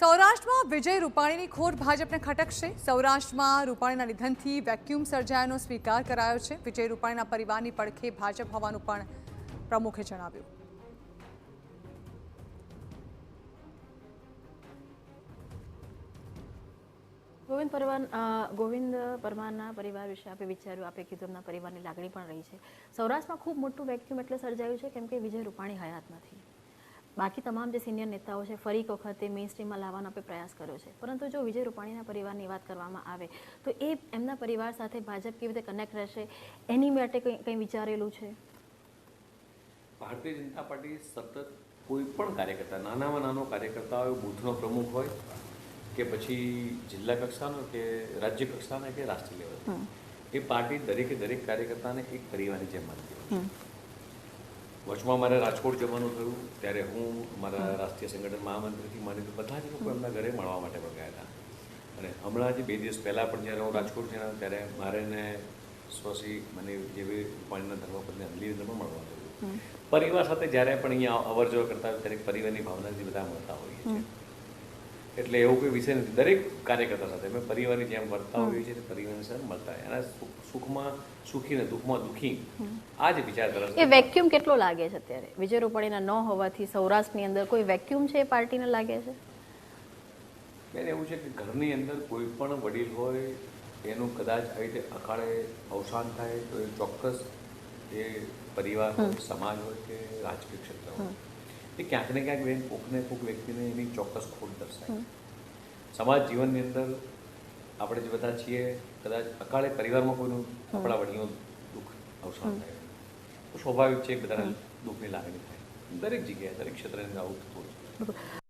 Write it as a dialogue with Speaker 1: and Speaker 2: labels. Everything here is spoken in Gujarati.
Speaker 1: સૌરાષ્ટ્રમાં વિજય રૂપાણીની ખોટ ભાજપને ખટકશે। સૌરાષ્ટ્રમાં રૂપાણીના નિધનથી વેક્યુમ સર્જાયાનો સ્વીકાર કરાયો છે। વિજય રૂપાણીના પરિવારની પડખે ભાજપ હોવાનું પણ પ્રમુખે જણાવ્યું।
Speaker 2: ગોવિંદ પરમારના પરિવાર વિશે આપણે વિચાર્યું, આપણે કીધું એમના પરિવારની લાગણી પણ રહી છે। સૌરાષ્ટ્રમાં ખૂબ મોટું વેક્યુમ એટલે સર્જાયું છે કેમ કે વિજય રૂપાણી હયાત નથી। બાકી તમામ જે સિનિયર નેતાઓ છે ફરી એક વખતે મેઇન સ્ટ્રીમમાં લાવવાનો આપણે પ્રયાસ કર્યો છે, પરંતુ જો વિજય રૂપાણીના પરિવારની વાત કરવામાં આવે તો એ એમના પરિવાર સાથે ભાજપ કેવી રીતે કનેક્ટ રહેશે એની માટે કંઈ વિચારેલું છે?
Speaker 3: ભારતીય જનતા પાર્ટી સતત કોઈ પણ કાર્યકર્તા, નાનામાં નાનો કાર્યકર્તા હોય, બૂથનો પ્રમુખ હોય કે પછી જિલ્લા કક્ષાનો કે રાજ્ય કક્ષાના કે રાષ્ટ્રીય લેવલ, એ પાર્ટી દરેક કાર્યકર્તાને એક પરિવારની જેમ માનતી હોય છે। વચમાં મારે રાજકોટ જવાનું થયું ત્યારે હું મારા રાષ્ટ્રીય સંગઠન મહામંત્રીથી માની તો બધા જ લોકો એમના ઘરે મળવા માટે પણ ગયા હતા। અને હમણાં જ 2 દિવસ પહેલાં પણ જ્યારે હું રાજકોટ ગયો ત્યારે મારે ને સ્વશ્રી મને જેવી રૂપાણીના ધર્મપત્ની અંજલિને પણ મળવા થયું। પરિવાર સાથે જ્યારે પણ અહીંયા અવર જવર કરતા હોય ત્યારે પરિવારની ભાવનાથી બધા મળતા હોઈએ છીએ, એટલે એવું કોઈ વિષય નથી। દરેક કાર્યકર્તા સાથે અમે પરિવારની જેમ મળતા હોઈએ છીએ, પરિવારની સાથે મળતા હોય, એના સુખમાં સુખી ને દુઃખમાં દુઃખી, આ જ વિચાર કરે છે।
Speaker 2: એ વેક્યુમ કેટલો લાગે છે અત્યારે વિજય રૂપાણીના ન હોવાથી સૌરાષ્ટ્રની અંદર કોઈ વેક્યુમ છે એ પાર્ટીને લાગે છે?
Speaker 3: બેન, એવું છે કે ઘરની અંદર કોઈ પણ વડીલ હોય એનું કદાચ આવી રીતે અકાળે અવસાન થાય તો એ ચોક્કસ એ પરિવાર હોય, સમાજ હોય કે રાજકીય ક્ષેત્ર હોય, એ ક્યાંક ને ક્યાંક બેન કોકને કોક વ્યક્તિને એની ચોક્કસ ખોટ દર્શાય। સમાજ જીવનની અંદર આપણે જે બધા છીએ, કદાચ અકાળે પરિવારમાં કોઈનું આપણા વડીલનું દુઃખ અવસાન થાય તો સ્વાભાવિક છે બધાને દુઃખની લાગણી થાય। દરેક જગ્યાએ દરેક ક્ષેત્રની અંદર આવું થતું હોય છે।